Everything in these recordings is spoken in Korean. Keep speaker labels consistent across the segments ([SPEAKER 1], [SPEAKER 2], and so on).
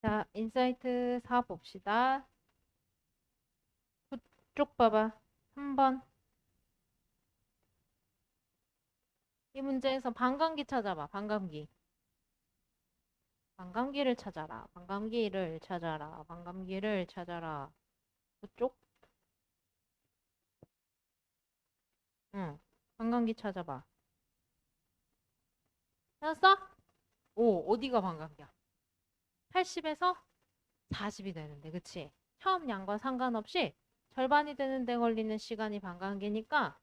[SPEAKER 1] 자, 인사이트 4 봅시다. 쭉 봐봐. 3번. 이 문제에서 반감기 찾아봐. 반감기. 반감기를 찾아라. 반감기를 찾아라. 반감기를 찾아라. 그쪽? 응. 반감기 찾아봐. 찾았어? 오, 어디가 반감기야? 80에서 40이 되는데, 그치? 처음 양과 상관없이 절반이 되는데 걸리는 시간이 반감기니까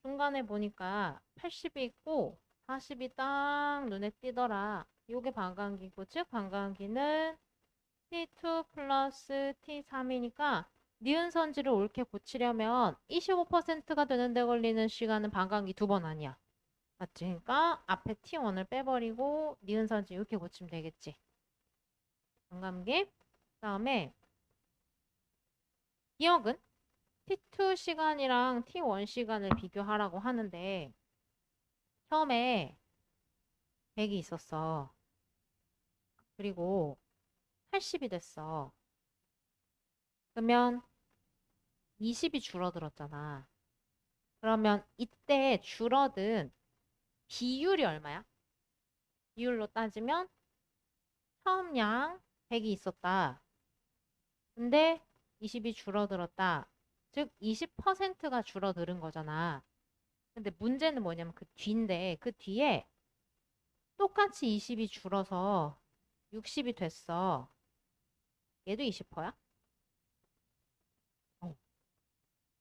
[SPEAKER 1] 중간에 보니까 80이 있고 40이 딱 눈에 띄더라. 요게 반감기고, 즉 반감기는 T2 플러스 T3이니까 니은 선지를 옳게 고치려면 25%가 되는데 걸리는 시간은 반감기 2번 아니야. 맞지? 그러니까 앞에 T1을 빼버리고 니은 선지 이렇게 고치면 되겠지. 반감기. 그다음에 기억은 T2 시간이랑 T1 시간을 비교하라고 하는데 처음에 100이 있었어. 그리고 80이 됐어. 그러면 20이 줄어들었잖아. 그러면 이때 줄어든 비율이 얼마야? 비율로 따지면 처음 양 100이 있었다. 근데 20이 줄어들었다. 즉 20%가 줄어드는 거잖아. 근데 문제는 뭐냐면 그 뒤인데 그 뒤에 똑같이 20이 줄어서 60이 됐어. 얘도 20%야?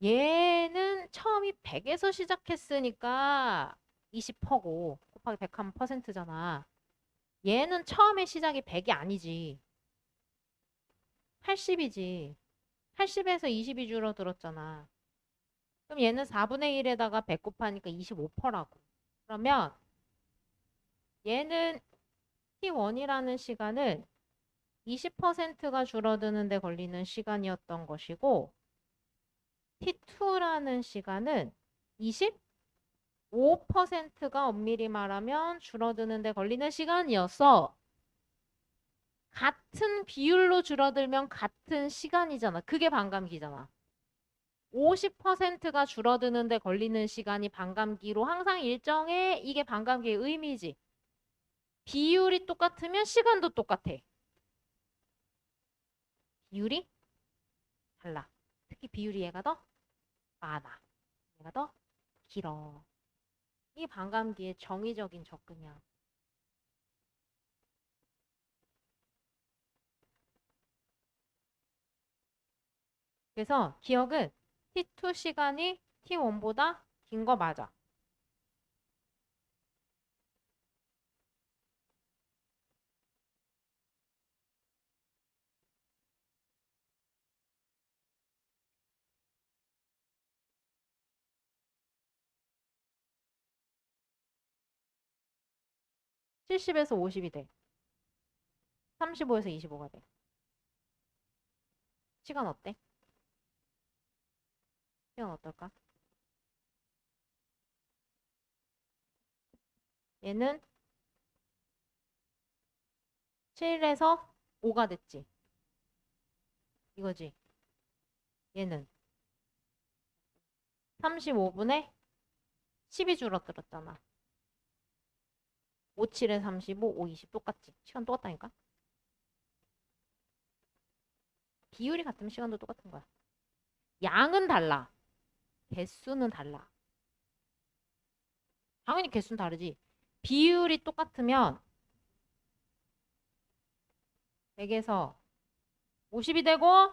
[SPEAKER 1] 얘는 처음이 100에서 시작했으니까 20%고 곱하기 100 하면 퍼센트잖아. 얘는 처음에 시작이 100이 아니지. 80이지. 80에서 20이 줄어들었잖아. 그럼 얘는 4분의 1에다가 100 곱하니까 25%라고. 그러면 얘는 T1이라는 시간은 20%가 줄어드는데 걸리는 시간이었던 것이고 T2라는 시간은 25%가 엄밀히 말하면 줄어드는데 걸리는 시간이었어. 같은 비율로 줄어들면 같은 시간이잖아. 그게 반감기잖아. 50%가 줄어드는데 걸리는 시간이 반감기로 항상 일정해. 이게 반감기의 의미지. 비율이 똑같으면 시간도 똑같아. 비율이 달라. 특히 비율이 얘가 더 많아. 얘가 더 길어. 이게 반감기의 정의적인 접근이야. 그래서 기억은 T2 시간이 T1보다 긴 거 맞아. 70에서 50이 돼. 35에서 25가 돼. 시간 어때? 시간 어떨까? 얘는 7에서 5가 됐지. 이거지. 얘는 35분에 10이 줄어들었잖아. 5, 7에 35, 5, 20 똑같지. 시간 똑같다니까? 비율이 같으면 시간도 똑같은 거야. 양은 달라. 개수는 달라. 당연히 개수는 다르지. 비율이 똑같으면 100에서 50이 되고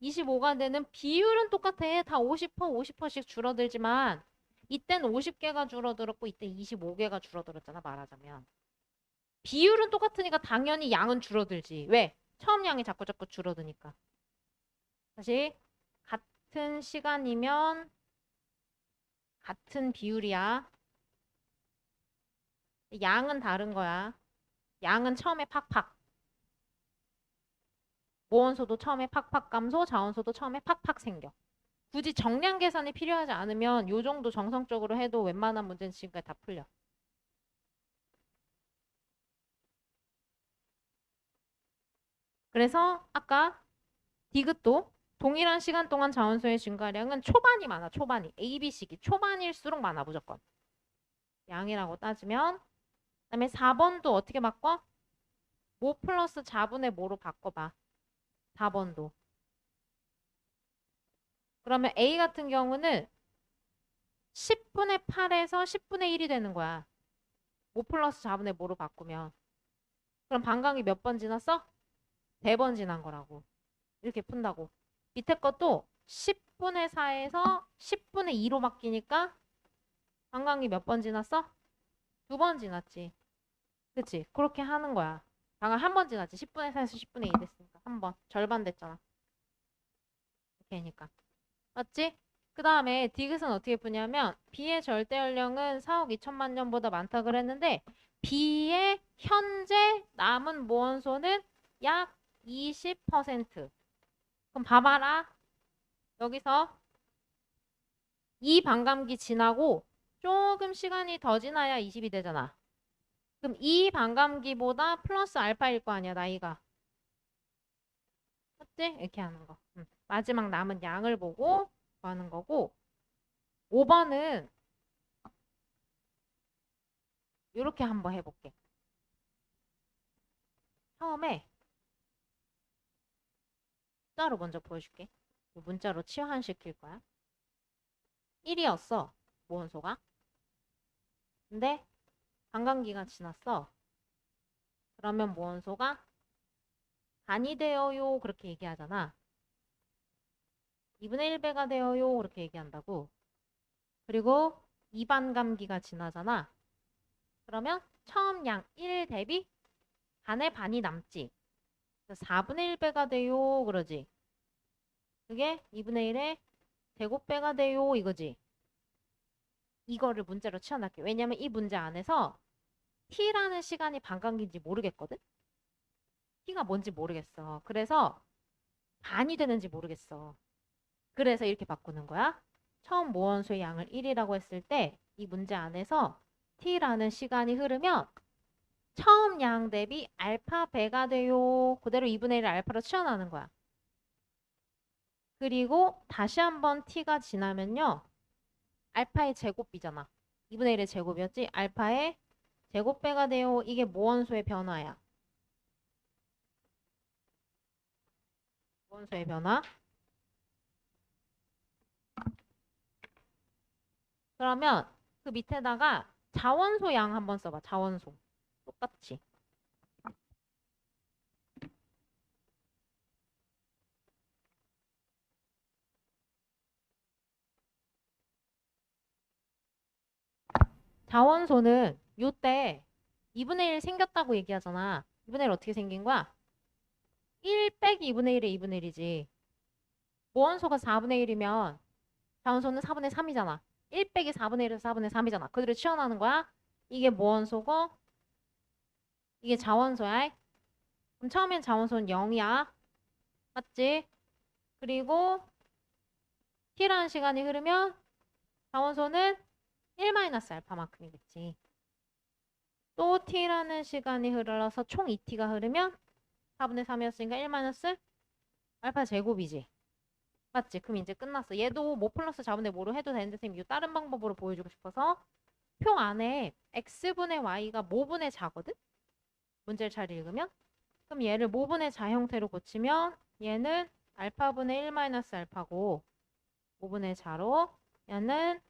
[SPEAKER 1] 25가 되는 비율은 똑같아. 다 50%, 50%씩 줄어들지만 이땐 50개가 줄어들었고 이때 25개가 줄어들었잖아, 말하자면. 비율은 똑같으니까 당연히 양은 줄어들지. 왜? 처음 양이 자꾸 줄어드니까. 다시 같은 시간이면 같은 비율이야. 양은 다른 거야. 양은 처음에 팍팍. 모원소도 처음에 팍팍 감소, 자원소도 처음에 팍팍 생겨. 굳이 정량 계산이 필요하지 않으면 요 정도 정성적으로 해도 웬만한 문제는 지금까지 다 풀려. 그래서 아까 디귿도 동일한 시간 동안 자원소의 증가량은 초반이 많아. 초반이. ABC기 초반일수록 많아 무조건. 양이라고 따지면 그다음에 4번도 어떻게 바꿔? 모 플러스 자분의 모로 바꿔봐. 4번도. 그러면 A 같은 경우는 10분의 8에서 10분의 1이 되는 거야. 모 플러스 자분의 모로 바꾸면. 그럼 반감기 몇 번 지났어? 3번 지난 거라고. 이렇게 푼다고. 밑에 것도 10분의 4에서 10분의 2로 바뀌니까 반감기 몇 번 지났어? 2번 지났지. 그치? 그렇게 하는 거야. 방금 한 번 지났지. 10분의 4에서 10분의 2 됐으니까. 한 번. 절반 됐잖아. 이렇게 하니까. 맞지? 그 다음에 디귿은 어떻게 푸냐면 B의 절대 연령은 4억 2천만 년보다 많다 그랬는데 B의 현재 남은 무원소는 약 20%. 그럼 봐봐라. 여기서 이 반감기 지나고 조금 시간이 더 지나야 20이 되잖아. 그럼 이 반감기보다 플러스 알파일 거 아니야, 나이가. 맞지? 이렇게 하는 거. 마지막 남은 양을 보고 하는 거고 5번은 이렇게 한번 해볼게. 처음에 문자로 먼저 보여줄게. 문자로 치환시킬 거야. 1이었어. 무원소가. 근데 반감기가 지났어. 그러면 무원소가 반이 되어요. 그렇게 얘기하잖아. 2분의 1배가 되어요. 그렇게 얘기한다고. 그리고 2반감기가 지나잖아. 그러면 처음 양 1 대비 반의 반이 남지. 4분의 1배가 돼요. 그러지. 그게 2분의 1의 제곱배가 돼요. 이거지. 이거를 문제로 치환할게. 왜냐면 이 문제 안에서 t라는 시간이 반감기인지 모르겠거든? t가 뭔지 모르겠어. 그래서 반이 되는지 모르겠어. 그래서 이렇게 바꾸는 거야. 처음 무원소의 양을 1이라고 했을 때 이 문제 안에서 t라는 시간이 흐르면 처음 양 대비 알파 배가 돼요. 그대로 2분의 1을 알파로 치환하는 거야. 그리고 다시 한번 t가 지나면요. 알파의 제곱이잖아. 2분의 1의 제곱이었지? 알파의 제곱배가 돼요. 이게 무원소의 변화야. 무원소의 변화. 그러면 그 밑에다가 자원소 양 한번 써봐. 자원소. 똑같이. 자원소는 요때 2분의 1 생겼다고 얘기하잖아. 2분의 1 어떻게 생긴 거야? 1 빼기 2분의 1의 2분의 1이지. 무원소가 4분의 1이면 자원소는 4분의 3이잖아. 1 빼기 4분의 1에서 4분의 3이잖아. 그들을 치환하는 거야. 이게 무원소고 이게 자원소야. 그럼 처음엔 자원소는 0이야. 맞지? 그리고 t라는 시간이 흐르면 자원소는 1-알파만큼이겠지. 또 t라는 시간이 흘러서 총 2t가 흐르면 4분의 3이었으니까 1-알파 제곱이지. 맞지? 그럼 이제 끝났어. 얘도 뭐 플러스 자분의 뭐로 해도 되는데 선생님 이 다른 방법으로 보여주고 싶어서 표 안에 x분의 y가 모분의 자거든? 문제를 잘 읽으면? 그럼 얘를 모분의 자 형태로 고치면 얘는 알파분의 1-알파고 모분의 자로 얘는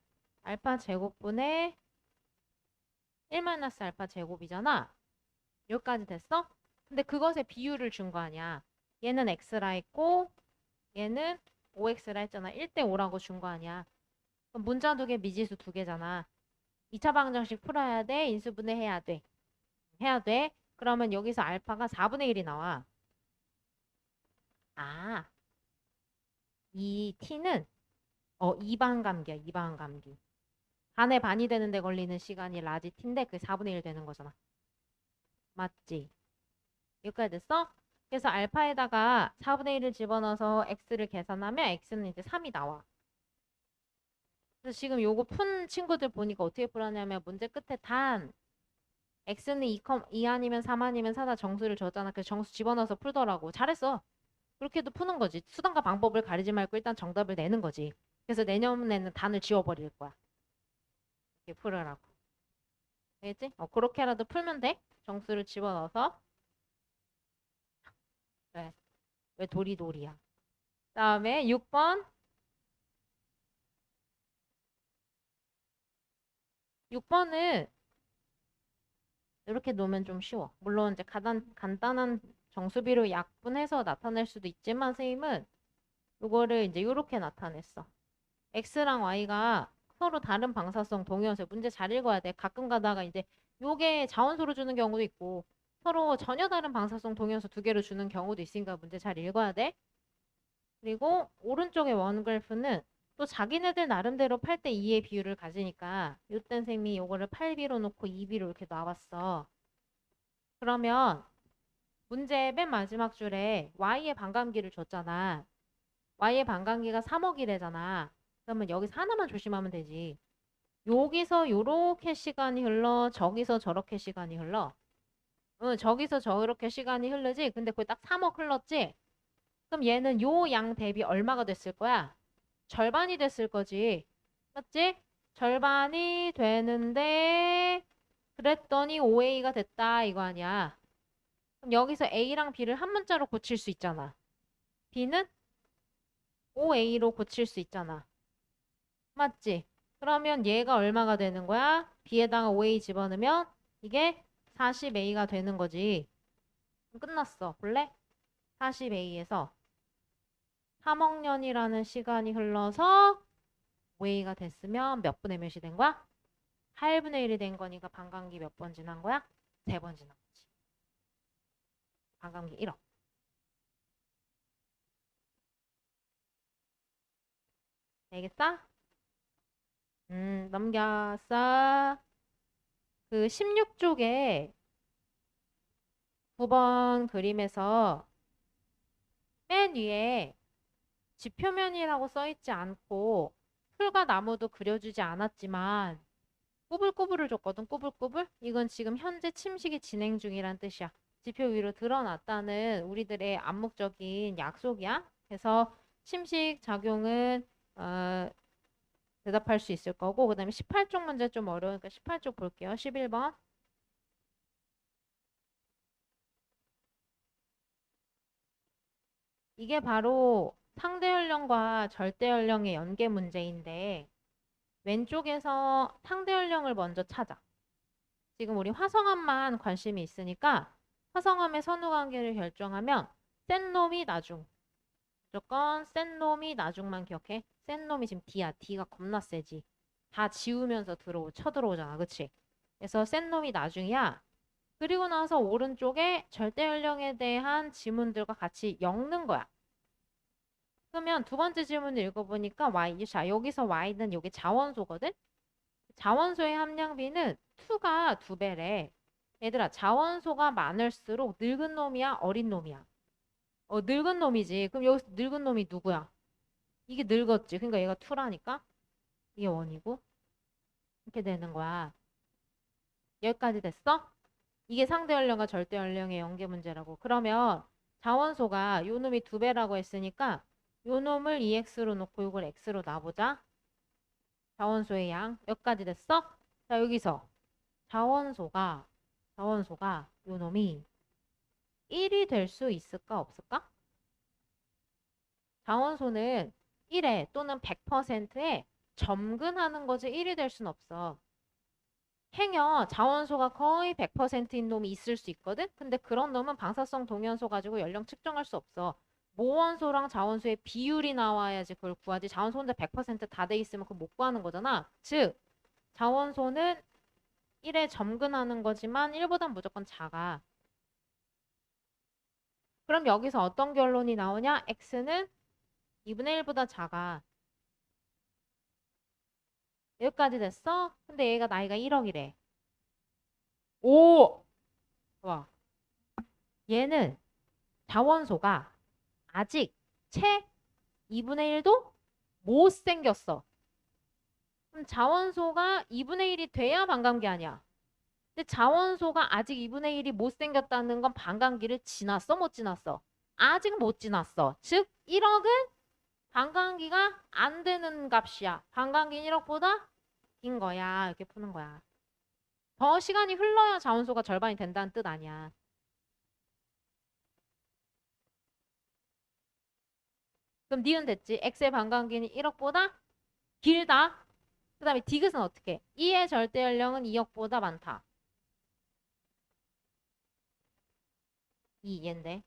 [SPEAKER 1] 알파 제곱분의 1-알파 제곱이잖아. 여기까지 됐어? 근데 그것의 비율을 준 거 아니야. 얘는 x라 했고 얘는 5x라 했잖아. 1대 5라고 준 거 아니야. 그럼 문자 두 개, 미지수 두 개잖아. 2차 방정식 풀어야 돼? 인수분해 해야 돼? 해야 돼. 그러면 여기서 알파가 4분의 1이 나와. 아, 이 t는 2반 감기야. 2반 감기. 반에 반이 되는데 걸리는 시간이 라지 t인데 그게 4분의 1 되는 거잖아. 맞지? 여기까지 됐어? 그래서 알파에다가 4분의 1을 집어넣어서 x를 계산하면 x는 이제 3이 나와. 그래서 지금 요거 푼 친구들 보니까 어떻게 풀었냐면 문제 끝에 단 x는 2 아니면 3 아니면 4다 정수를 줬잖아. 그래서 정수 집어넣어서 풀더라고. 잘했어. 그렇게도 푸는 거지. 수단과 방법을 가리지 말고 일단 정답을 내는 거지. 그래서 내년에는 단을 지워버릴 거야. 이렇게 풀으라고. 알겠지? 그렇게라도 풀면 돼. 정수를 집어넣어서. 왜? 왜 도리도리야? 다음에 6번. 6번은 이렇게 놓으면 좀 쉬워. 물론 이제 간단한 정수비로 약분해서 나타낼 수도 있지만 선생님은 이거를 이제 이렇게 나타냈어. x랑 y가 서로 다른 방사성 동위원소 문제 잘 읽어야 돼. 가끔 가다가 이제 요게 자원소로 주는 경우도 있고 서로 전혀 다른 방사성 동위원소 두 개로 주는 경우도 있으니까 문제 잘 읽어야 돼. 그리고 오른쪽의 원그래프는 또 자기네들 나름대로 8대 2의 비율을 가지니까 요땐 쌤이 요거를 8B로 놓고 2B로 이렇게 놔봤어. 그러면 문제 맨 마지막 줄에 Y의 반감기를 줬잖아. Y의 반감기가 3억이래잖아. 그러면 여기서 하나만 조심하면 되지. 여기서 요렇게 시간이 흘러, 저기서 저렇게 시간이 흘러. 응, 저기서 저렇게 시간이 흐르지. 근데 그게 딱 3억 흘렀지. 그럼 얘는 요 양 대비 얼마가 됐을 거야? 절반이 됐을 거지. 맞지? 절반이 되는데 그랬더니 5A가 됐다 이거 아니야. 그럼 여기서 A랑 B를 한 문자로 고칠 수 있잖아. B는 5A로 고칠 수 있잖아. 맞지? 그러면 얘가 얼마가 되는 거야? B에다가 5A 집어넣으면 이게 40A가 되는 거지. 그럼 끝났어. 볼래? 40A에서 3억 년이라는 시간이 흘러서 5A가 됐으면 몇 분의 몇이 된 거야? 8분의 1이 된 거니까 반감기 몇 번 지난 거야? 3번 지난 거지. 반감기 1억. 알겠어? 넘겼어. 그 16쪽에 9번 그림에서 맨 위에 지표면이라고 써있지 않고 풀과 나무도 그려주지 않았지만 꾸불꾸불을 줬거든. 꾸불꾸불. 이건 지금 현재 침식이 진행 중이란 뜻이야. 지표 위로 드러났다는 우리들의 암묵적인 약속이야. 그래서 침식 작용은 대답할 수 있을 거고 그 다음에 18쪽 문제 좀 어려우니까 18쪽 볼게요. 11번. 이게 바로 상대 연령과 절대 연령의 연계 문제인데 왼쪽에서 상대 연령을 먼저 찾아. 지금 우리 화성암만 관심이 있으니까 화성암의 선후관계를 결정하면 센 놈이 나중. 무조건 센 놈이 나중만 기억해. 센 놈이 지금 D야. D가 겁나 세지. 다 지우면서 쳐들어오잖아. 그치? 그래서 센 놈이 나중이야. 그리고 나서 오른쪽에 절대 연령에 대한 지문들과 같이 엮는 거야. 그러면 두 번째 질문을 읽어보니까 Y, 자, 여기서 Y는 여기 자원소거든? 자원소의 함량비는 2가 2배래. 얘들아, 자원소가 많을수록 늙은 놈이야, 어린 놈이야? 늙은 놈이지. 그럼 여기서 늙은 놈이 누구야? 이게 늙었지. 그러니까 얘가 2라니까? 이게 1이고. 이렇게 되는 거야. 여기까지 됐어? 이게 상대 연령과 절대 연령의 연계 문제라고. 그러면 자원소가 요 놈이 2배라고 했으니까 요 놈을 EX로 놓고 이걸 X로 놔보자. 자원소의 양. 여기까지 됐어? 자, 여기서 자원소가 요 놈이 1이 될 수 있을까 없을까? 자원소는 1에 또는 100%에 점근하는 거지 1이 될 순 없어. 행여 자원소가 거의 100%인 놈이 있을 수 있거든? 근데 그런 놈은 방사성 동위원소 가지고 연령 측정할 수 없어. 모원소랑 자원소의 비율이 나와야지 그걸 구하지. 자원소 혼자 100%다 돼 있으면 그거 못 구하는 거잖아. 즉, 자원소는 1에 점근하는 거지만 1보단 무조건 작아. 그럼 여기서 어떤 결론이 나오냐? x는 2분의 1보다 작아. 여기까지 됐어? 근데 얘가 나이가 1억이래. 오! 와. 얘는 자원소가 아직 채 2분의 1도 못 생겼어. 그럼 자원소가 2분의 1이 돼야 반감기 아니야. 근데 자원소가 아직 2분의 1이 못 생겼다는 건 반감기를 지났어? 못 지났어? 아직 못 지났어. 즉 1억은 반감기가 안 되는 값이야. 반감기 1억보다 긴 거야. 이렇게 푸는 거야. 더 시간이 흘러야 자원소가 절반이 된다는 뜻 아니야. 그럼 니은 됐지? x의 반감기는 1억보다 길다. 그 다음에 디귿은 어떻게? 2의 절대 연령은 2억보다 많다. 2인데.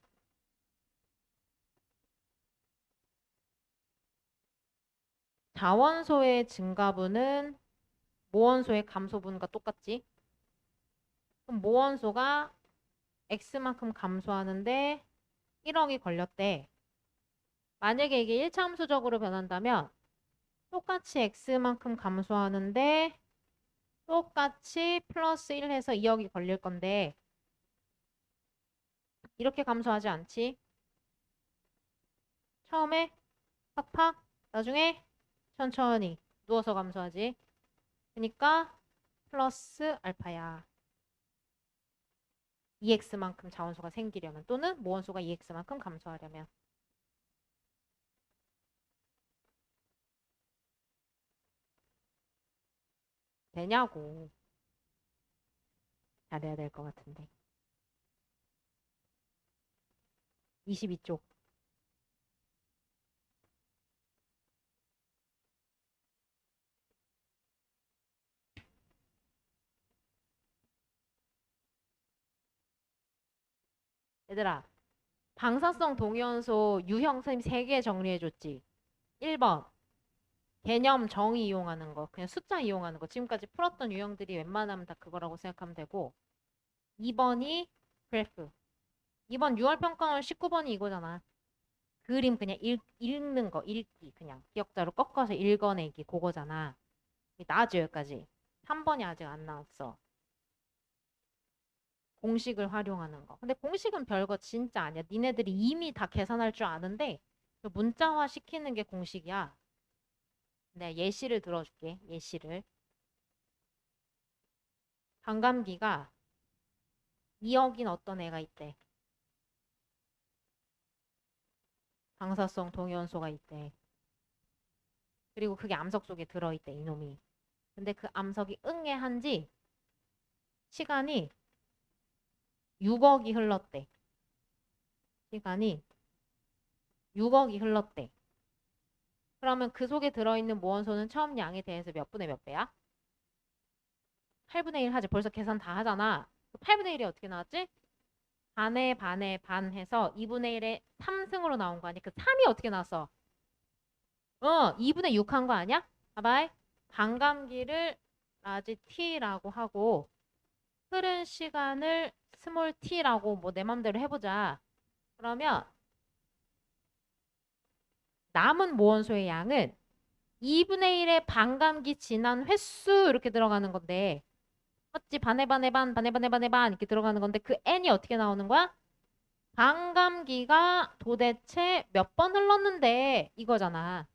[SPEAKER 1] 자원소의 증가분은 모원소의 감소분과 똑같지? 그럼 모원소가 x만큼 감소하는데 1억이 걸렸대. 만약에 이게 1차함수적으로 변한다면 똑같이 x만큼 감소하는데 똑같이 플러스 1 해서 2억이 걸릴 건데 이렇게 감소하지 않지? 처음에 팍팍 나중에 천천히 누워서 감소하지. 그러니까 플러스 알파야. 2x만큼 자원수가 생기려면 또는 모원수가 2x만큼 감소하려면. 되냐고. 잘해야 될 것 같은데. 22쪽. 얘들아, 방사성 동위원소 유형 선생님 3개 정리해줬지. 1번, 개념 정의 이용하는 거. 그냥 숫자 이용하는 거. 지금까지 풀었던 유형들이 웬만하면 다 그거라고 생각하면 되고. 2번이 그래프. 2번 6월 평가원 19번이 이거잖아. 그림 그냥 읽는 거, 읽기. 그냥 기억자로 꺾어서 읽어내기. 그거잖아. 나왔죠, 여기까지. 3번이 아직 안 나왔어. 공식을 활용하는 거. 근데 공식은 별거 진짜 아니야. 니네들이 이미 다 계산할 줄 아는데 문자화 시키는 게 공식이야. 네, 예시를 들어줄게. 예시를. 반감기가 2억인 어떤 애가 있대. 방사성 동위원소가 있대. 그리고 그게 암석 속에 들어있대, 이놈이. 근데 그 암석이 응애한 지 시간이 6억이 흘렀대. 시간이 6억이 흘렀대. 그러면 그 속에 들어있는 모원소는 처음 양에 대해서 몇 분의 몇 배야? 8분의 1 하지. 벌써 계산 다 하잖아. 8분의 1이 어떻게 나왔지? 반에 반에 반 해서 2분의 1에 3승으로 나온 거 아니야? 그 3이 어떻게 나왔어? 2분의 6 한 거 아니야? 봐봐. 반감기를 라지 t라고 하고 흐른 시간을 스몰 t라고 뭐 내 맘대로 해보자. 그러면 남은 모원소의 양은 2분의 1의 반감기 지난 횟수 이렇게 들어가는 건데 맞지? 반에 반에 반, 반에 반에 반에 반 이렇게 들어가는 건데 그 n이 어떻게 나오는 거야? 반감기가 도대체 몇 번 흘렀는데 이거잖아.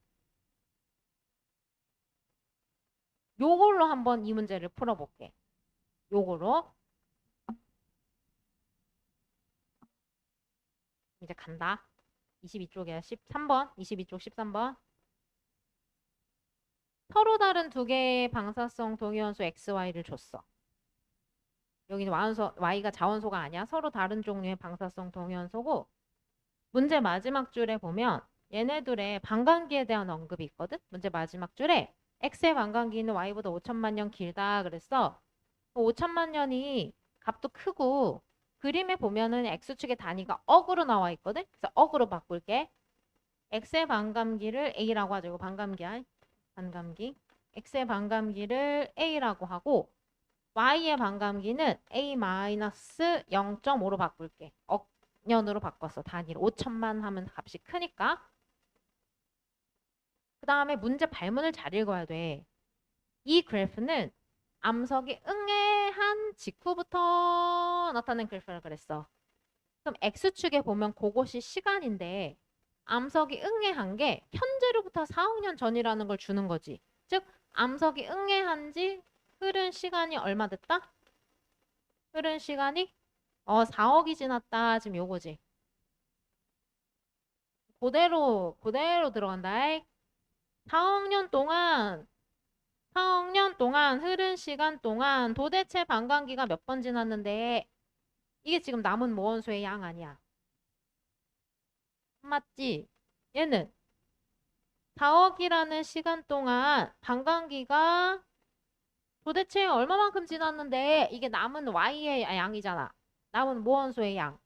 [SPEAKER 1] 요걸로 한번 이 문제를 풀어볼게. 요거로 이제 간다. 22쪽이야. 13번. 22쪽 13번. 서로 다른 두 개의 방사성 동위원소 XY를 줬어. 여기는 Y가 자원소가 아니야. 서로 다른 종류의 방사성 동위원소고 문제 마지막 줄에 보면 얘네들의 반감기에 대한 언급이 있거든. 문제 마지막 줄에 X의 반감기는 Y보다 5천만 년 길다 그랬어. 5천만 년이 값도 크고 그림에 보면은 X축의 단위가 억으로 나와 있거든. 그래서 억으로 바꿀게. X의 반감기를 A라고 하죠. 이거 반감기야. 반감기. X의 반감기를 A라고 하고 Y의 반감기는 A-0.5로 바꿀게. 억년으로 바꿨어. 단위로. 5천만 하면 값이 크니까. 그 다음에 문제 발문을 잘 읽어야 돼. 이 그래프는 암석이 응애한 직후부터 나타낸 그래프를 그랬어. 그럼 X축에 보면 그것이 시간인데 암석이 응애한 게 현재로부터 4억 년 전이라는 걸 주는 거지. 즉 암석이 응애한 지 흐른 시간이 얼마 됐다? 흐른 시간이 4억이 지났다. 지금 요거지. 그대로 들어간다. 4억 년 동안 흐른 시간 동안 도대체 반감기가 몇 번 지났는데 이게 지금 남은 모원수의 양 아니야. 맞지? 얘는 4억이라는 시간 동안 반감기가 도대체 얼마만큼 지났는데 이게 남은 y의 양이잖아. 남은 모원수의 양.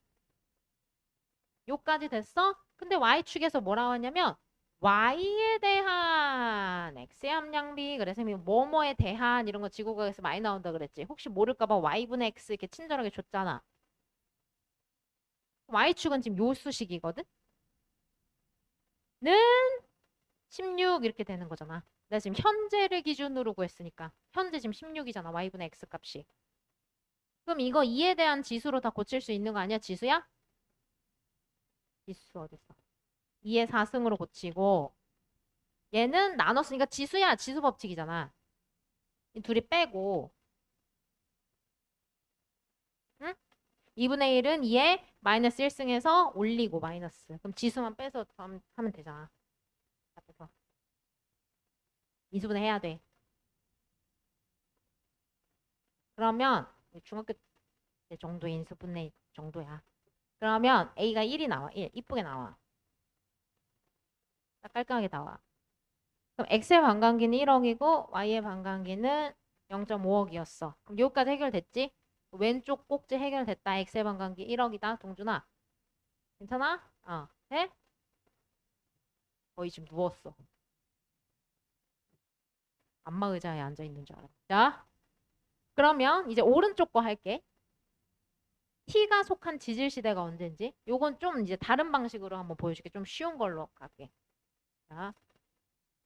[SPEAKER 1] 요까지 됐어? 근데 y축에서 뭐라고 하냐면 y에 대한 x의 함량비 그래서 뭐뭐에 대한 이런 거 지구과학에서 많이 나온다 그랬지. 혹시 모를까 봐 y분의 x 이렇게 친절하게 줬잖아. y축은 지금 요 수식이거든? 는 16 이렇게 되는 거잖아. 내가 지금 현재를 기준으로 구했으니까 현재 지금 16이잖아. y분의 x 값이. 그럼 이거 2에 대한 지수로 다 고칠 수 있는 거 아니야? 지수야? 지수 어딨어? 2의 4승으로 고치고 얘는 나눴으니까 지수야. 지수 법칙이잖아. 이 둘이 빼고 응? 2분의 1은 2에 마이너스 1승해서 올리고 마이너스. 그럼 지수만 빼서 하면 되잖아. 앞에서. 인수분해 해야 돼. 그러면 중학교 때 정도 인수분해 정도야. 그러면 A가 1이 나와. 1. 이쁘게 나와. 딱 깔끔하게 나와. 그럼 X의 반감기는 1억이고 Y의 반감기는 0.5억이었어. 그럼 여기까지 해결됐지? 왼쪽 꼭지 해결됐다. X의 반감기 1억이다. 동준아. 괜찮아? 돼? 거의 지금 누웠어. 안마 의자에 앉아 있는 줄 알아. 자, 그러면 이제 오른쪽 거 할게. T가 속한 지질 시대가 언제인지. 요건 좀 이제 다른 방식으로 한번 보여줄게. 좀 쉬운 걸로 갈게. 자,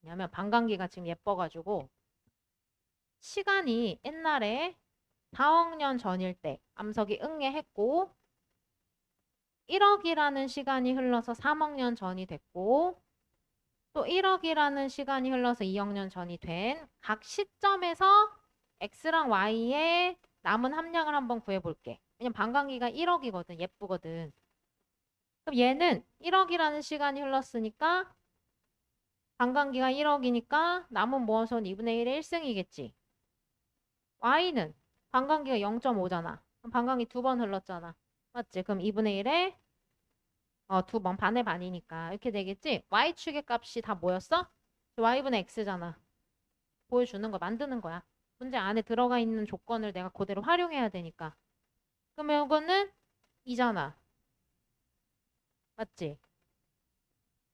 [SPEAKER 1] 왜냐면 반감기가 지금 예뻐가지고 시간이 옛날에 4억 년 전일 때 암석이 응애했고 1억이라는 시간이 흘러서 3억 년 전이 됐고 또 1억이라는 시간이 흘러서 2억 년 전이 된 각 시점에서 x랑 y의 남은 함량을 한번 구해볼게. 왜냐면 반감기가 1억이거든. 예쁘거든. 그럼 얘는 1억이라는 시간이 흘렀으니까 반감기가 1억이니까 남은 모원선 2분의 1의 1승이겠지. y는 반감기가 0.5잖아. 그럼 반감기 두 번 흘렀잖아. 맞지? 그럼 2분의 1에 두 번, 반의 반이니까 이렇게 되겠지? y축의 값이 다 뭐였어? y분의 x잖아. 보여주는 거 만드는 거야. 문제 안에 들어가 있는 조건을 내가 그대로 활용해야 되니까. 그러면 이거는 2잖아. 맞지?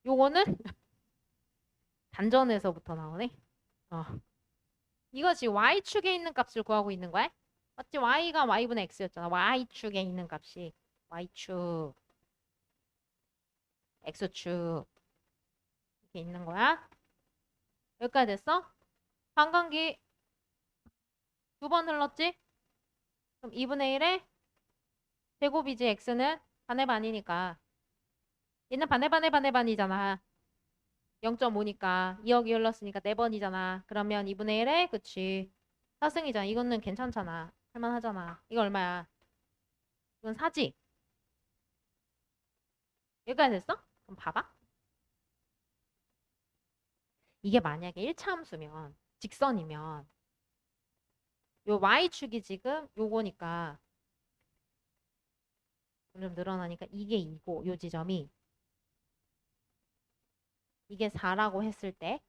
[SPEAKER 1] 요거는 단전에서부터 나오네. 어. 이거 지금 y축에 있는 값을 구하고 있는 거야? 맞지? y가 y분의 x였잖아. y축에 있는 값이 y축, x축 이렇게 있는 거야. 여기까지 됐어? 반감기 두 번 흘렀지? 그럼 2분의 1에 제곱이지 x는 반의 반이니까 얘는 반의 반이잖아. 0.5니까 2억이 흘렀으니까 4번이잖아. 그러면 2분의 1에 그치 4승이잖아. 이거는 괜찮잖아. 할만하잖아. 이거 얼마야? 이건 4지? 여기까지 됐어? 그럼 봐봐. 이게 만약에 1차 함수면 직선이면 요 y축이 지금 요거니까 좀 늘어나니까 이게 2고 요 지점이 이게 4라고 했을 때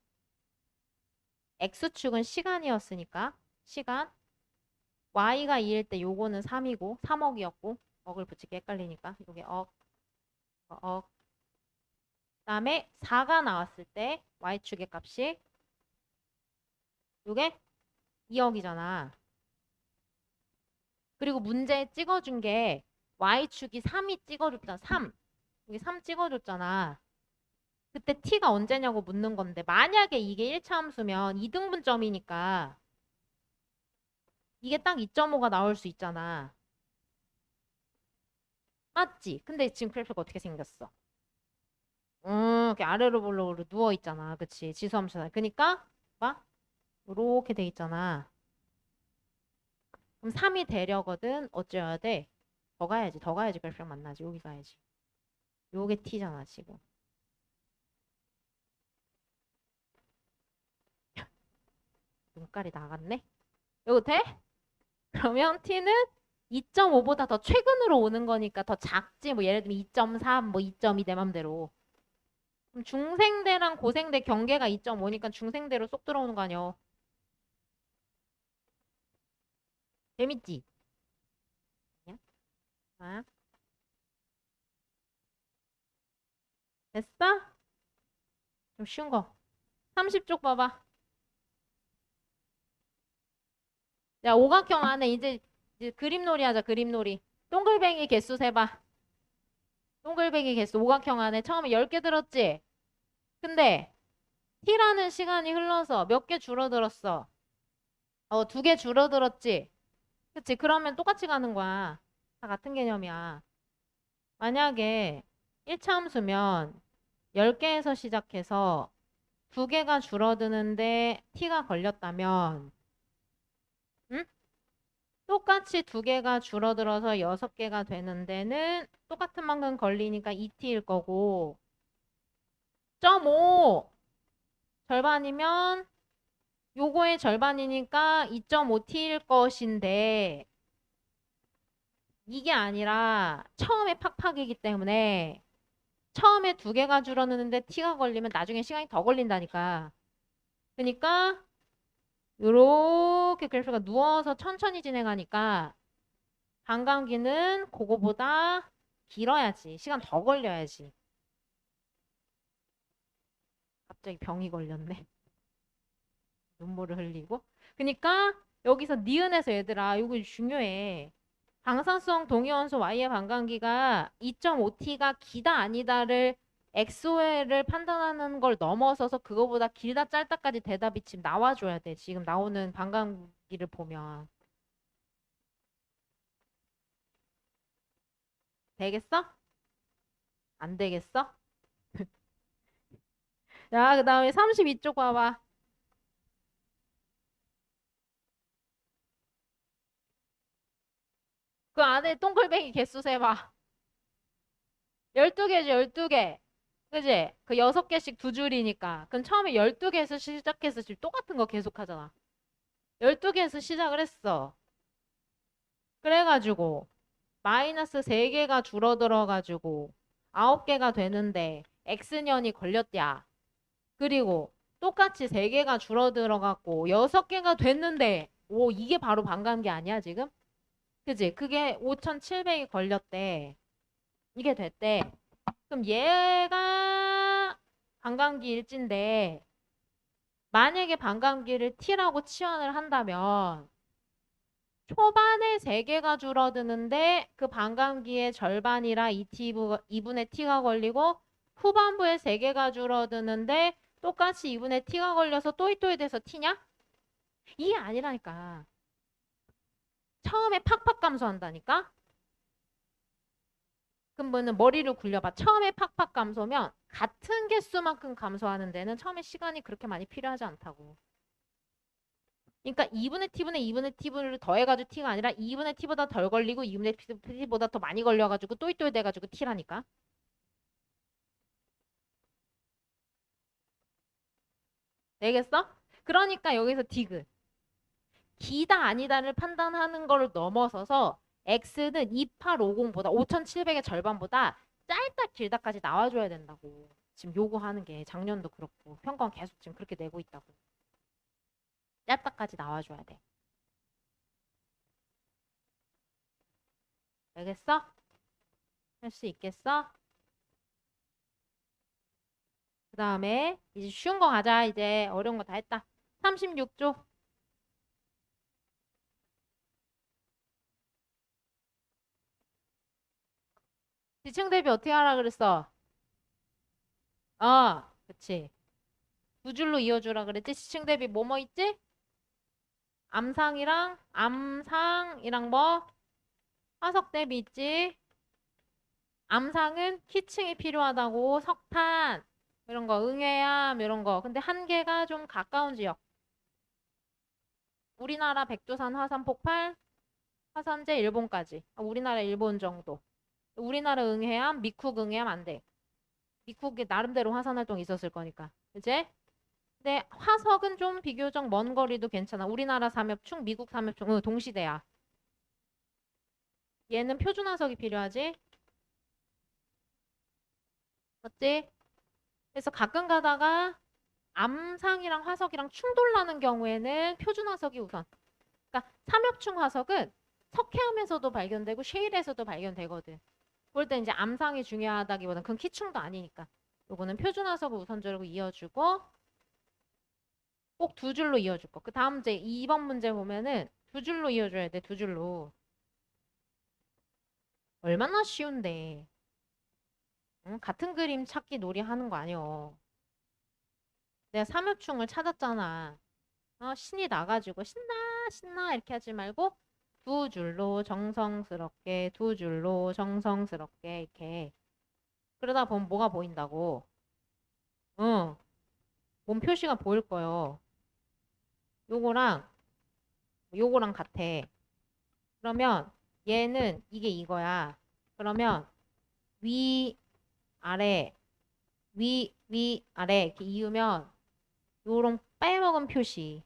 [SPEAKER 1] x축은 시간이었으니까 시간 y가 2일 때 요거는 3이고 3억이었고 억을 붙이기 헷갈리니까 요게 억 그다음에 4가 나왔을 때 y축의 값이 요게 2억이잖아. 그리고 문제에 찍어준 게 y축이 3이 찍어줬잖아. 3. 여기 3 찍어줬잖아. 그때 t가 언제냐고 묻는 건데 만약에 이게 1차 함수면 2등분점이니까 이게 딱 2.5가 나올 수 있잖아. 맞지? 근데 지금 그래프가 어떻게 생겼어? 이렇게 아래로 볼록으로 누워 있잖아. 그치? 지수함수잖아. 그니까 봐. 이렇게 돼 있잖아. 그럼 3이 되려거든. 어째야 돼? 더 가야지. 더 가야지. 그래프랑 만나지. 여기 가야지. 요게 t잖아, 지금. 눈깔이 나갔네? 요거 돼? 그러면 t는 2.5보다 더 최근으로 오는 거니까 더 작지. 뭐 예를 들면 2.3, 뭐 2.2 내 맘대로. 그럼 중생대랑 고생대 경계가 2.5니까 중생대로 쏙 들어오는 거 아니야. 재밌지? 아, 됐어? 좀 쉬운 거. 30쪽 봐봐. 야, 오각형 안에 이제 그림놀이 하자, 그림놀이. 동글뱅이 개수 세봐. 동글뱅이 개수 오각형 안에 처음에 10개 들었지? 근데 t라는 시간이 흘러서 몇 개 줄어들었어? 2개 줄어들었지? 그치? 그러면 똑같이 가는 거야. 다 같은 개념이야. 만약에 1차 함수면 10개에서 시작해서 2개가 줄어드는데 t가 걸렸다면 응? 똑같이 2개가 줄어들어서 6개가 되는 데는 똑같은 만큼 걸리니까 2t일 거고 0.5 절반이면 요거의 절반이니까 2.5t일 것인데 이게 아니라 처음에 팍팍이기 때문에 처음에 2개가 줄어드는데 t가 걸리면 나중에 시간이 더 걸린다니까. 그러니까 요렇게 그래프가 누워서 천천히 진행하니까 반감기는 그거보다 길어야지. 시간 더 걸려야지. 갑자기 병이 걸렸네. 눈물을 흘리고. 그러니까 여기서 니은에서 얘들아 이거 중요해. 방사성 동위원소 Y의 반감기가 2.5t가 기다 아니다를 XOL을 판단하는 걸 넘어서서 그거보다 길다 짧다까지 대답이 지금 나와줘야 돼. 지금 나오는 반감기를 보면. 되겠어? 안 되겠어? 자, 그 다음에 32쪽 봐봐. 그 안에 동글뱅이 개수 세봐. 12개지, 12개. 그지? 그 6개씩 2줄이니까. 그럼 처음에 12개에서 시작해서 지금 똑같은 거 계속 하잖아. 12개에서 시작을 했어. 그래가지고, 마이너스 3개가 줄어들어가지고, 9개가 되는데, X년이 걸렸야. 그리고, 똑같이 3개가 줄어들어갖고, 6개가 됐는데, 오, 이게 바로 반감기 아니야, 지금? 그지? 그게 5,700이 걸렸대. 이게 됐대. 그럼 얘가 반감기 일지인데 만약에 반감기를 t라고 치환을 한다면 초반에 3개가 줄어드는데 그 반감기의 절반이라 2분의 t가 걸리고 후반부에 3개가 줄어드는데 똑같이 2분의 t가 걸려서 또이또이 돼서 t냐? 이게 아니라니까. 처음에 팍팍 감소한다니까? 그러면은 머리를 굴려봐. 처음에 팍팍 감소면 같은 개수만큼 감소하는 데는 처음에 시간이 그렇게 많이 필요하지 않다고. 그러니까 2분의 t분의 2분의 t분을 더해가지고 t가 아니라 2분의 t보다 덜 걸리고 2분의 t보다 더 많이 걸려가지고 또이또이 돼가지고 t라니까. 되겠어? 그러니까 여기서 디귿. 기다 아니다를 판단하는 걸 넘어서서 x는 2850보다 5700의 절반보다 짧다 길다까지 나와줘야 된다고. 지금 요구하는 게 작년도 그렇고 평가원 계속 지금 그렇게 내고 있다고. 짧다까지 나와줘야 돼. 알겠어? 할 수 있겠어? 그 다음에 이제 쉬운 거 가자. 이제 어려운 거 다 했다. 36조. 지층 대비 어떻게 하라 그랬어? 그치. 두 줄로 이어주라 그랬지? 지층 대비 뭐뭐 있지? 암상이랑 뭐? 화석 대비 있지? 암상은 키층이 필요하다고 석탄 이런 거 응애암 이런 거. 근데 한 개가 좀 가까운 지역. 우리나라 백두산 화산 폭발 화산재 일본까지. 우리나라 일본 정도. 우리나라 응해함, 미쿡 응해함 안 돼. 미국에 나름대로 화산 활동 있었을 거니까. 그치? 근데 화석은 좀 비교적 먼 거리도 괜찮아. 우리나라 삼엽충, 미국 삼엽충, 동시대야. 얘는 표준 화석이 필요하지? 맞지? 그래서 가끔 가다가 암상이랑 화석이랑 충돌나는 경우에는 표준 화석이 우선. 그러니까 삼엽충 화석은 석회암에서도 발견되고 셰일에서도 발견되거든. 그럴 때 이제 암상이 중요하다기보다는 그건 키충도 아니니까. 요거는 표준 화석을 우선적으로 이어주고 꼭 두 줄로 이어줄 거. 그 다음 문제 2번 문제 보면은 두 줄로 이어줘야 돼. 두 줄로. 얼마나 쉬운데. 응? 같은 그림 찾기 놀이 하는 거 아니여. 내가 삼엽충을 찾았잖아. 신이 나가지고 신나 신나 이렇게 하지 말고 두 줄로 정성스럽게 두 줄로 정성스럽게 이렇게 그러다 보면 뭐가 보인다고. 응. 몸 표시가 보일 거요. 요거랑 요거랑 같아. 그러면 얘는 이게 이거야. 그러면 위 아래 위 아래 이렇게 이으면 요런 빼먹은 표시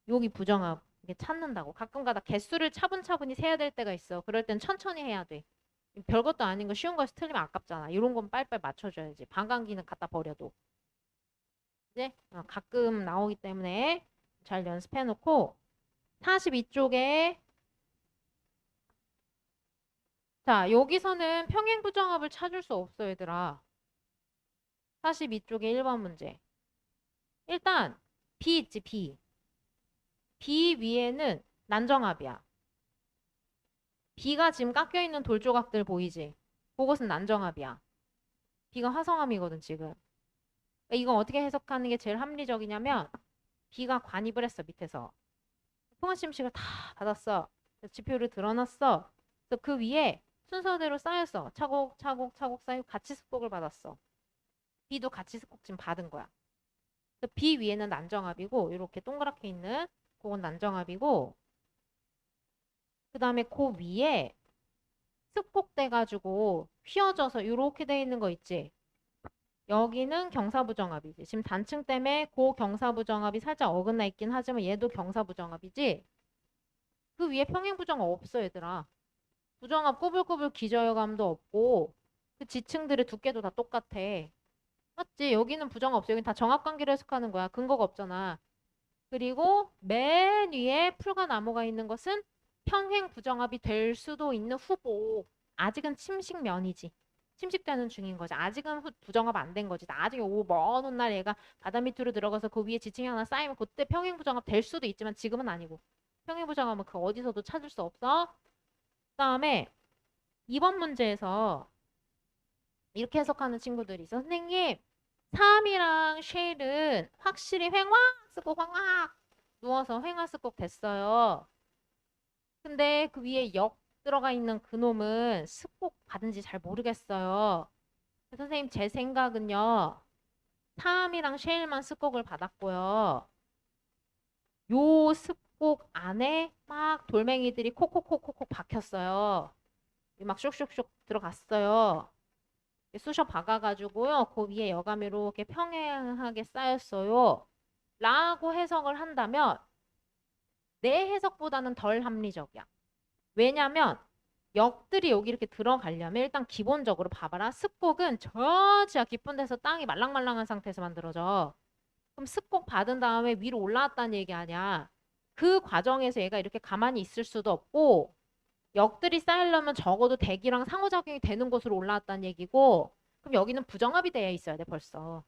[SPEAKER 1] 여기 부정합 이게 찾는다고. 가끔가다 개수를 차분차분히 세야 될 때가 있어. 그럴 땐 천천히 해야 돼. 별것도 아닌 거 쉬운 거에서 틀리면 아깝잖아. 이런 건 빨리빨리 맞춰줘야지. 반감기는 갖다 버려도. 이제 가끔 나오기 때문에 잘 연습해 놓고 42쪽에 자 여기서는 평행부정합을 찾을 수 없어 얘들아. 42쪽에 1번 문제. 일단 B 있지 B. B 위에는 난정합이야. B가 지금 깎여있는 돌조각들 보이지? 그것은 난정합이야. B가 화성암이거든 지금. 그러니까 이건 어떻게 해석하는 게 제일 합리적이냐면 B가 관입을 했어 밑에서. 통화심식을 다 받았어. 지표를 드러났어. 그래서 그 위에 순서대로 쌓였어. 차곡차곡 쌓이고 같이 습곡을 받았어. B도 같이 습곡 지금 받은 거야. 그래서 B 위에는 난정합이고 이렇게 동그랗게 있는 그건 난정합이고 그 다음에 그 위에 습곡돼가지고 휘어져서 이렇게 돼 있는 거 있지. 여기는 경사부정합이지. 지금 단층 때문에 그 경사부정합이 살짝 어긋나 있긴 하지만 얘도 경사부정합이지. 그 위에 평행부정합 없어 얘들아. 부정합 꾸불꾸불 기저효감도 없고 그 지층들의 두께도 다 똑같아. 맞지? 여기는 부정합 없어. 여기는 다 정합관계로 해석하는 거야. 근거가 없잖아. 그리고 맨 위에 풀과 나무가 있는 것은 평행부정합이 될 수도 있는 후보. 아직은 침식면이지. 침식되는 중인 거지. 아직은 부정합 안 된 거지. 나중에 먼 훗날 얘가 바다 밑으로 들어가서 그 위에 지층이 하나 쌓이면 그때 평행부정합 될 수도 있지만 지금은 아니고. 평행부정합은 그 어디서도 찾을 수 없어. 그다음에 2번 문제에서 이렇게 해석하는 친구들이 있어. 선생님, 3이랑 쉘은 확실히 횡화 쓰고 황화 누워서 횡화 쓰고 됐어요. 근데 그 위에 역 들어가 있는 그놈은 습곡 받은지 잘 모르겠어요. 선생님 제 생각은요. 3이랑 쉘만 습곡을 받았고요. 요 습곡 안에 막 돌멩이들이 콕콕콕콕콕 박혔어요. 막 슉슉슉 들어갔어요. 쑤셔 박아가지고요. 그 위에 여감이 이렇게 평행하게 쌓였어요. 라고 해석을 한다면 내 해석보다는 덜 합리적이야. 왜냐면 역들이 여기 이렇게 들어가려면 일단 기본적으로 봐봐라. 습곡은 저 지하 깊은 데서 땅이 말랑말랑한 상태에서 만들어져. 그럼 습곡 받은 다음에 위로 올라왔다는 얘기 아니야. 그 과정에서 얘가 이렇게 가만히 있을 수도 없고 역들이 쌓이려면 적어도 대기랑 상호작용이 되는 곳으로 올라왔다는 얘기고 그럼 여기는 부정합이 되어 있어야 돼 벌써.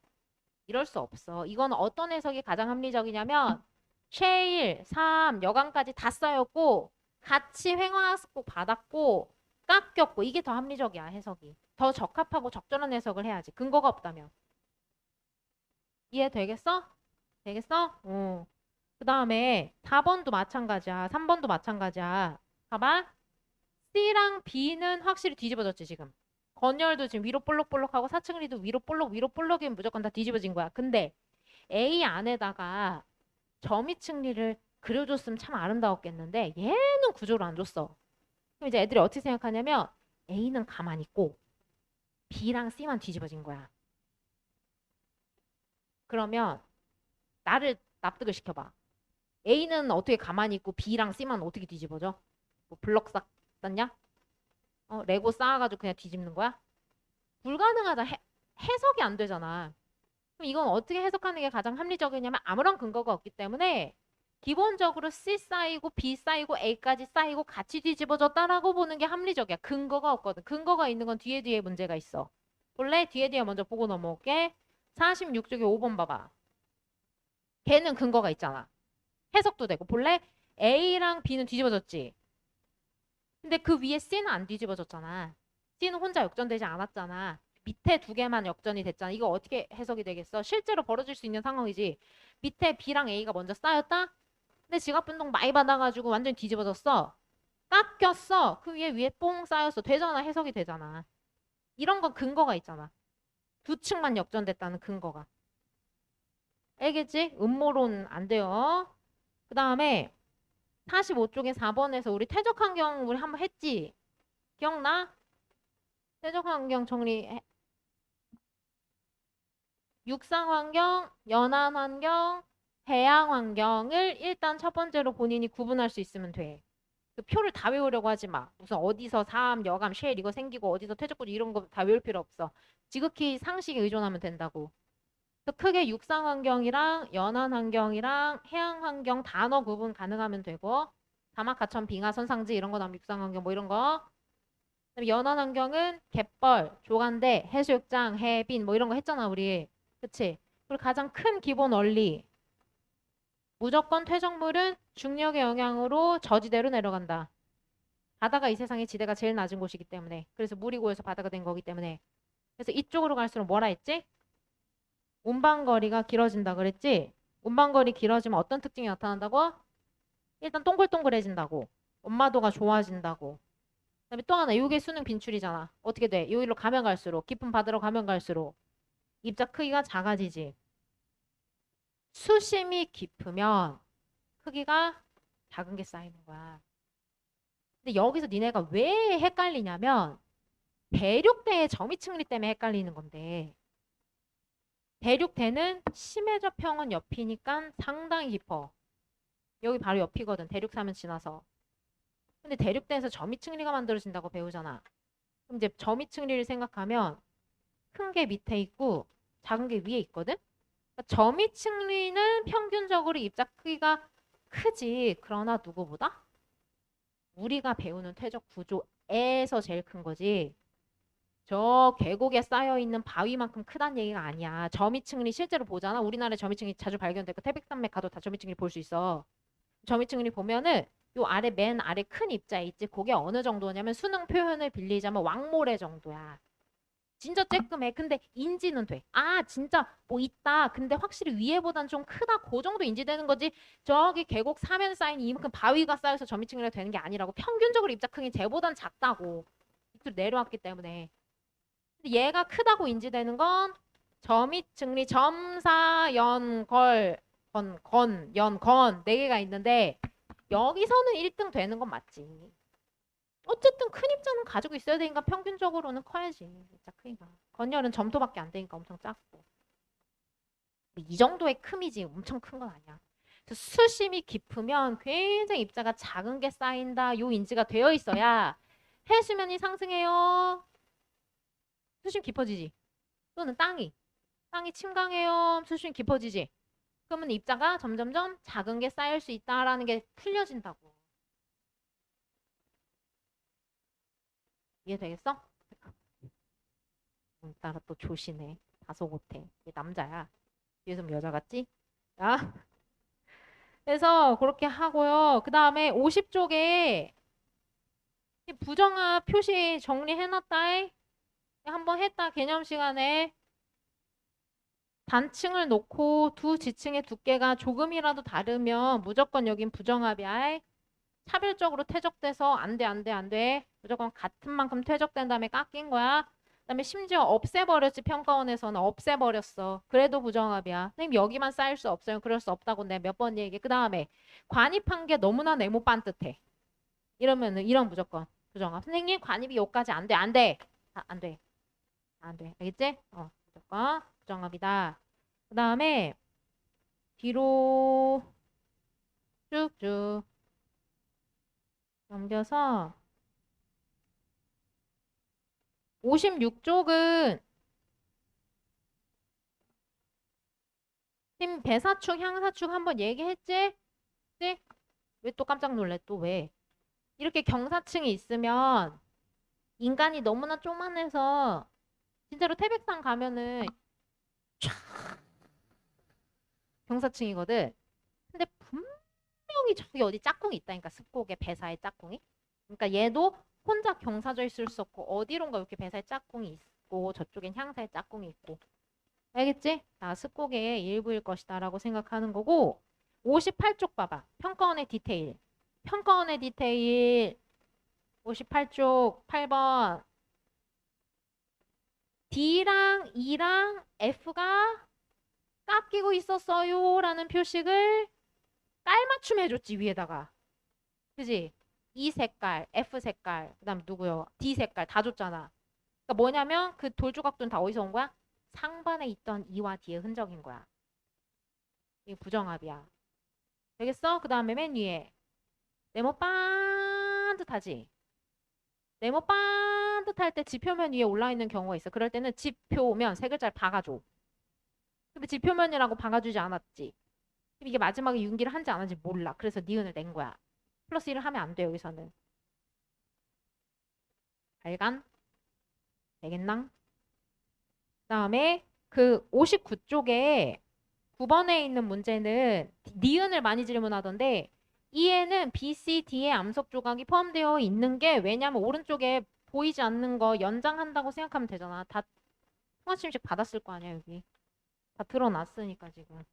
[SPEAKER 1] 이럴 수 없어. 이건 어떤 해석이 가장 합리적이냐면 셰일, 3, 여강까지 다 쌓였고 같이 횡화학습곡 받았고 깎였고 이게 더 합리적이야 해석이. 더 적합하고 적절한 해석을 해야지. 근거가 없다면. 이해되겠어? 되겠어? 어. 그 다음에 4번도 마찬가지야. 3번도 마찬가지야. 봐봐. C랑 B는 확실히 뒤집어졌지 지금. 건열도 지금 위로 볼록볼록하고 사층리도 위로 볼록이면 무조건 다 뒤집어진 거야. 근데 A 안에다가 점이층리를 그려줬으면 참 아름다웠겠는데 얘는 구조를 안 줬어. 그럼 이제 애들이 어떻게 생각하냐면 A는 가만히 있고 B랑 C만 뒤집어진 거야. 그러면 나를 납득을 시켜봐. A는 어떻게 가만히 있고 B랑 C만 어떻게 뒤집어져? 뭐 블럭 쌓았냐? 레고 쌓아가지고 그냥 뒤집는 거야? 불가능하다. 해석이 안 되잖아. 그럼 이건 어떻게 해석하는 게 가장 합리적이냐면 아무런 근거가 없기 때문에 기본적으로 C 쌓이고 B 쌓이고 A까지 쌓이고 같이 뒤집어졌다라고 보는 게 합리적이야. 근거가 없거든. 근거가 있는 건 뒤에 문제가 있어. 원래 뒤에 먼저 보고 넘어올게. 46쪽에 5번 봐봐. 걔는 근거가 있잖아. 해석도 되고. 본래 A랑 B는 뒤집어졌지. 근데 그 위에 C는 안 뒤집어졌잖아. C는 혼자 역전되지 않았잖아. 밑에 두 개만 역전이 됐잖아. 이거 어떻게 해석이 되겠어? 실제로 벌어질 수 있는 상황이지. 밑에 B랑 A가 먼저 쌓였다? 근데 지각 변동 많이 받아가지고 완전히 뒤집어졌어. 깎였어. 그 위에 뽕 쌓였어. 되잖아. 해석이 되잖아. 이런 건 근거가 있잖아. 두 층만 역전됐다는 근거가. 알겠지? 음모론 안 돼요. 그 다음에 45쪽에 4번에서 우리 퇴적 환경 우리 한번 했지? 기억나? 퇴적 환경 정리. 육상 환경, 연안 환경, 해양 환경을 일단 첫 번째로 본인이 구분할 수 있으면 돼. 그 표를 다 외우려고 하지 마. 무슨 어디서 삶, 여감, 쉘 이거 생기고 어디서 퇴적구조 이런 거 다 외울 필요 없어. 지극히 상식에 의존하면 된다고. 그래서 크게 육상 환경이랑 연안 환경이랑 해양 환경 단어 구분 가능하면 되고 사막, 하천, 빙하, 선상지 이런 거 나오면 육상 환경 뭐 이런 거. 그다음에 연안 환경은 갯벌, 조간대, 해수욕장, 해빈 뭐 이런 거 했잖아 우리. 그치? 그리고 가장 큰 기본 원리. 무조건 퇴적물은 중력의 영향으로 저지대로 내려간다. 바다가 이 세상의 지대가 제일 낮은 곳이기 때문에. 그래서 물이 고여서 바다가 된 거기 때문에. 그래서 이쪽으로 갈수록 뭐라 했지? 운반거리가 길어진다 그랬지? 운반거리 길어지면 어떤 특징이 나타난다고? 일단 동글동글해진다고. 온마도가 좋아진다고. 그다음에 또 하나, 이게 수능 빈출이잖아. 어떻게 돼? 여기로 가면 갈수록, 깊은 바다로 가면 갈수록 입자 크기가 작아지지. 수심이 깊으면 크기가 작은 게 쌓이는 거야. 근데 여기서 니네가 왜 헷갈리냐면 대륙대의 점이층리 때문에 헷갈리는 건데 대륙대는 심해저 평원 옆이니까 상당히 깊어. 여기 바로 옆이거든. 대륙 사면 지나서. 근데 대륙대에서 점이층리가 만들어진다고 배우잖아. 그럼 이제 점이층리를 생각하면 큰 게 밑에 있고 작은 게 위에 있거든. 그러니까 점이층리는 평균적으로 입자 크기가 크지. 그러나 누구보다? 우리가 배우는 퇴적 구조에서 제일 큰 거지. 저 계곡에 쌓여있는 바위만큼 크다는 얘기가 아니야. 점이층리 실제로 보잖아. 우리나라에 점이층리 자주 발견되고 태백산맥 가도 다 점이층리 볼 수 있어. 점이층리 보면은 요 아래 맨 아래 큰 입자 있지. 그게 어느 정도냐면 수능 표현을 빌리자면 왕모래 정도야. 진짜 쬐끔해. 근데 인지는 돼. 아 진짜 뭐 있다. 근데 확실히 위에보단 좀 크다. 그 정도 인지되는 거지. 저기 계곡 사면 쌓인 이만큼 바위가 쌓여서 점이층리가 되는 게 아니라고. 평균적으로 입자 크기 쟤보단 작다고. 밑으로 내려왔기 때문에. 근데 얘가 크다고 인지되는 건 점이층리 점사 연걸 연, 네 개가 있는데 여기서는 1등 되는 건 맞지. 어쨌든 큰 입자는 가지고 있어야 되니까 평균적으로는 커야지. 입자 크기가. 건열은 점토밖에 안 되니까 엄청 작고. 이 정도의 큼이지 엄청 큰 건 아니야. 그래서 수심이 깊으면 굉장히 입자가 작은 게 쌓인다. 요 인지가 되어 있어야 해수면이 상승해요. 수심 깊어지지. 또는 땅이 침강해요. 수심 깊어지지. 그러면 입자가 점점점 작은 게 쌓일 수 있다라는 게 풀려진다고. 이해되겠어? 따라 또 조시네. 다소 못해. 얘 남자야. 뒤에서 여자 같지? 야. 그래서 그렇게 하고요. 그 다음에 50쪽에 부정합 표시 정리해놨다. 한번 했다. 개념 시간에. 단층을 놓고 두 지층의 두께가 조금이라도 다르면 무조건 여긴 부정합이야. 차별적으로 퇴적돼서 안 돼. 무조건 같은 만큼 퇴적된 다음에 깎인 거야. 그다음에 심지어 없애버렸지. 평가원에서는 없애버렸어. 그래도 부정합이야. 선생님 여기만 쌓일 수 없어요. 그럴 수 없다고 내가 몇 번 얘기해. 그 다음에 관입한 게 너무나 네모 반듯해. 이러면은 이런 무조건 부정합. 선생님 관입이 여기까지 안 돼. 안 돼. 안 돼. 안 돼. 알겠지? 무조건 부정합이다. 그 다음에 뒤로 쭉쭉 넘겨서 56쪽은 지금 배사축, 향사축 한번 얘기했지? 네? 왜 또 깜짝 놀래? 또 왜? 이렇게 경사층이 있으면 인간이 너무나 쪼만해서 진짜로 태백산 가면은 촤 경사층이거든. 근데 분명히 저기 어디 짝꿍이 있다니까. 습곡에 배사의 짝꿍이. 그러니까 얘도 혼자 경사져 있을 수 없고 어디론가 이렇게 배사의 짝꿍이 있고 저쪽엔 향사의 짝꿍이 있고. 알겠지? 자, 습곡의 일부일 것이다 라고 생각하는 거고 58쪽 봐봐. 평가원의 디테일. 평가원의 디테일 58쪽 8번 D랑 E랑 F가 깎이고 있었어요 라는 표식을 깔맞춤 해줬지 위에다가. 그지? E 색깔, F 색깔, 그 다음 누구요? D 색깔 다 줬잖아. 그러니까 뭐냐면 그 돌조각도는 다 어디서 온 거야? 상반에 있던 E와 D의 흔적인 거야. 이게 부정합이야. 되겠어? 그 다음에 맨 위에 네모 반듯하지? 네모 반듯할 때 지표면 위에 올라있는 경우가 있어. 그럴 때는 지표면 세 글자를 박아줘. 근데 지표면이라고 박아주지 않았지. 이게 마지막에 윤기를 한지 안 한지 몰라. 그래서 니은을 낸 거야. 플러스 1을 하면 안 돼 여기서는. 발간? 되겠나? 그다음에 그 59쪽에 9번에 있는 문제는 니은을 많이 질문하던데 이에는 B, C, D의 암석 조각이 포함되어 있는 게 왜냐면 오른쪽에 보이지 않는 거 연장한다고 생각하면 되잖아. 다 통화침식 받았을 거 아니야 여기. 다 드러났으니까 지금.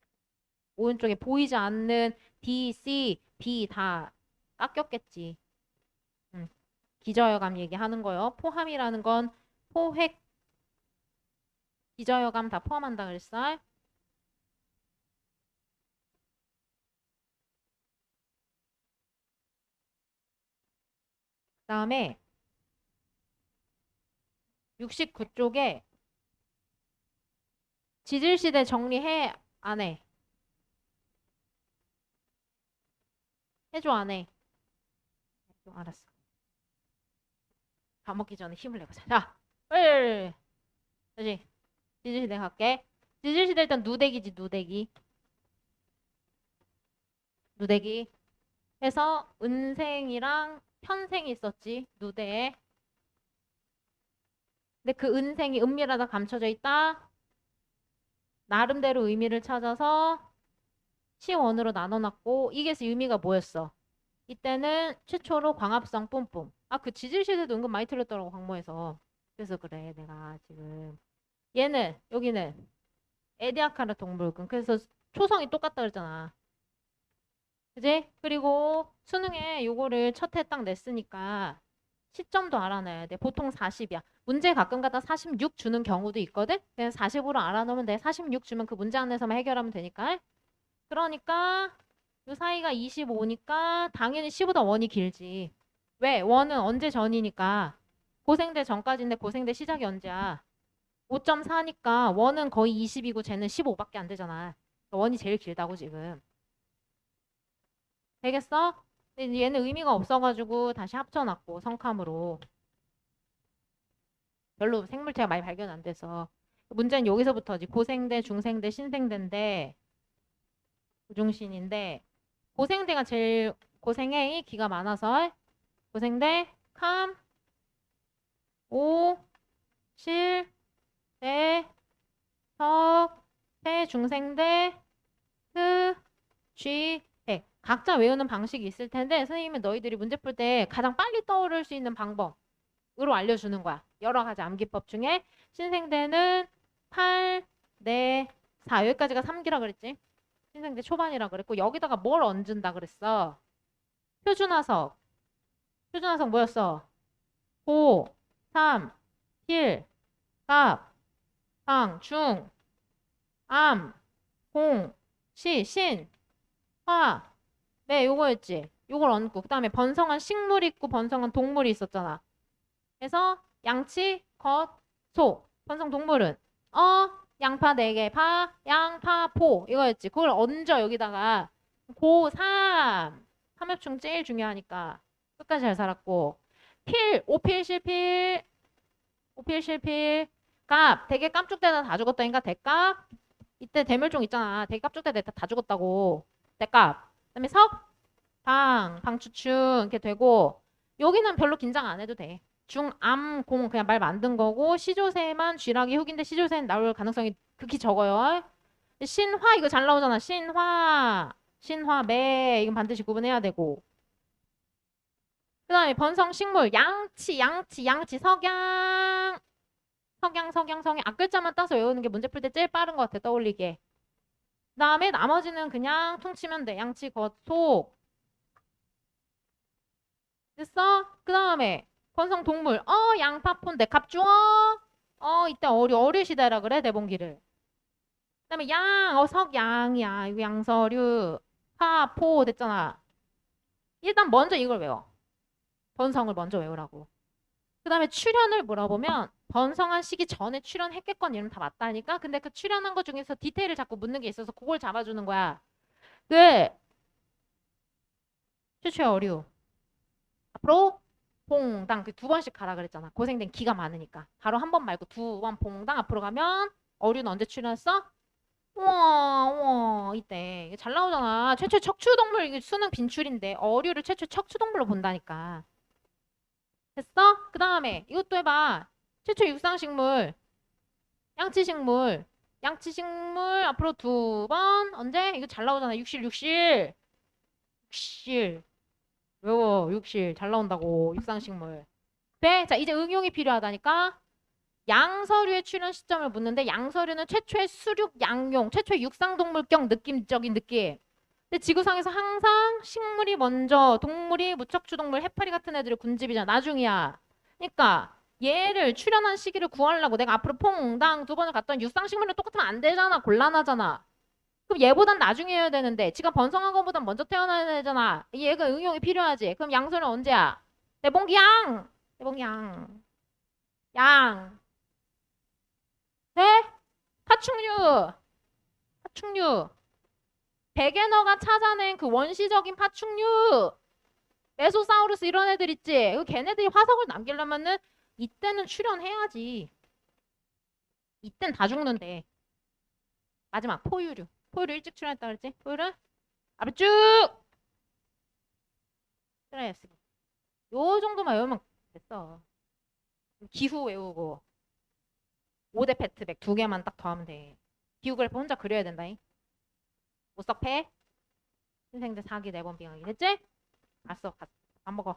[SPEAKER 1] 오른쪽에 보이지 않는 D, C, B 다 깎였겠지. 기저여감 얘기하는 거요. 포함이라는 건 포획, 기저여감 다 포함한다 그랬어. 그다음에 69쪽에 지질시대 정리해 안 해? 해줘 안 해? 알았어. 밥 먹기 전에 힘을 내보자. 자, 빨리. 다시 지질시대 갈게. 지질시대 일단 누대기지 누대기. 누대기 해서 은생이랑 편생이 있었지 누대에. 근데 그 은생이 은밀하다 감춰져 있다. 나름대로 의미를 찾아서 시원으로 나눠놨고 이게 의미가 뭐였어? 이때는 최초로 광합성 뿜뿜. 아, 그 지질시대도 은근 많이 틀렸더라고 광모에서. 그래서 그래 내가 지금 얘는 여기는 에디아카르 동물군. 그래서 초성이 똑같다 그랬잖아. 그지? 그리고 수능에 요거를 첫 해 딱 냈으니까 시점도 알아놔야 돼. 보통 40이야. 문제 가끔가다 46 주는 경우도 있거든? 그래서 40으로 알아놓으면 돼. 46 주면 그 문제 안에서만 해결하면 되니까. 그러니까 요 사이가 25니까 당연히 10보다 원이 길지. 왜? 원은 언제 전이니까. 고생대 전까지인데 고생대 시작이 언제야? 5.4니까 원은 거의 20이고 쟤는 15밖에 안 되잖아. 원이 제일 길다고 지금. 되겠어? 근데 얘는 의미가 없어가지고 다시 합쳐놨고 성함으로. 별로 생물체가 많이 발견 안 돼서. 문제는 여기서부터지. 고생대, 중생대, 신생대인데 우중신인데 고생대가 제일 고생해. 기가 많아서 고생대, 캄, 오, 실, 대, 석, 대, 중생대, 트, 쥐, 대. 각자 외우는 방식이 있을 텐데 선생님은 너희들이 문제 풀 때 가장 빨리 떠오를 수 있는 방법으로 알려주는 거야. 여러 가지 암기법 중에 신생대는 8, 4, 4 여기까지가 3기라 그랬지. 신생대 초반이라 그랬고 여기다가 뭘 얹은다 그랬어. 표준화석. 표준화석 뭐였어? 5, 3, 7, 갑, 방, 중, 암, 공, 시, 신, 화, 매 요거였지. 요걸 얹고 그 다음에 번성한 식물이 있고 번성한 동물이 있었잖아. 그래서 양치, 겉, 소. 번성 동물은 양파 4개, 양파, 포 이거였지. 그걸 얹어 여기다가 고3 삼엽충 제일 중요하니까 끝까지 잘 살았고 오필, 실필, 오필, 실필, 갑 되게 깜쪽대다 다 죽었다니까 대갑 이때 대멸종 있잖아. 되게 깜쪽대다 다 죽었다고 대갑 그다음에 방추충 이렇게 되고 여기는 별로 긴장 안 해도 돼. 중암 공 그냥 말 만든 거고 시조새만 쥐락이 흑인데 시조새는 나올 가능성이 극히 적어요. 신화 이거 잘 나오잖아. 신화 매 이건 반드시 구분해야 되고 그다음에 번성 식물 양치 석양 앞글자만 따서 외우는 게 문제 풀 때 제일 빠른 것 같아 떠올리게. 그다음에 나머지는 그냥 퉁치면 돼. 양치 겉속 됐어? 그 다음에 번성 동물 양파폰데 갑주어 이때 어류시대라 그래 대봉기를 그 다음에 석양이야 이거 양서류 파포 됐잖아. 일단 먼저 이걸 외워. 번성을 먼저 외우라고. 그 다음에 출현을 물어보면 번성한 시기 전에 출현했겠건 이름 다 맞다니까. 근데 그 출현한 것 중에서 디테일을 자꾸 묻는 게 있어서 그걸 잡아주는 거야. 그 최초의 어류 앞으로 봉당 그 2번씩 가라 그랬잖아. 고생된 기가 많으니까. 바로 한 번 말고 2번 봉당 앞으로 가면 어류는 언제 출연했어? 우와 이때 이게 잘 나오잖아. 최초의 척추동물 이게 수능 빈출인데 어류를 최초의 척추동물로 본다니까. 됐어? 그 다음에 이것도 해봐. 최초 육상식물 양치식물 앞으로 2번 언제? 이거 잘 나오잖아. 육실 외워 육실 잘 나온다고 육상식물 돼? 자 이제 응용이 필요하다니까 양서류의 출현 시점을 묻는데 양서류는 최초의 수륙 양용 최초의 육상동물격 느낌적인 느낌 근데 지구상에서 항상 식물이 먼저 동물이 무척추동물 해파리 같은 애들이 군집이잖아 나중이야 그러니까 얘를 출현한 시기를 구하려고 내가 앞으로 퐁당 2번을 갔던 육상식물은 똑같으면 안 되잖아 곤란하잖아 그럼 얘보단 나중에 해야 되는데 지가 번성한 것보단 먼저 태어나야 되잖아. 얘가 응용이 필요하지. 그럼 양서는 언제야? 대봉양. 양. 네? 파충류. 베게너가 찾아낸 그 원시적인 파충류. 메소사우루스 이런 애들 있지. 그 걔네들이 화석을 남기려면은 이때는 출현해야지. 이땐 다 죽는데. 마지막 포유류. 포유류 일찍 출현했다 그랬지? 포유류 앞으로 쭉 스트레스. 요 정도만 외우면 됐어. 기후 외우고 5대 패트백 2개만 딱 더하면 돼. 기후 그래프 혼자 그려야 된다잉. 못석패 신생대 사기 4번 빙하기 됐지? 알았어. 밥 먹어.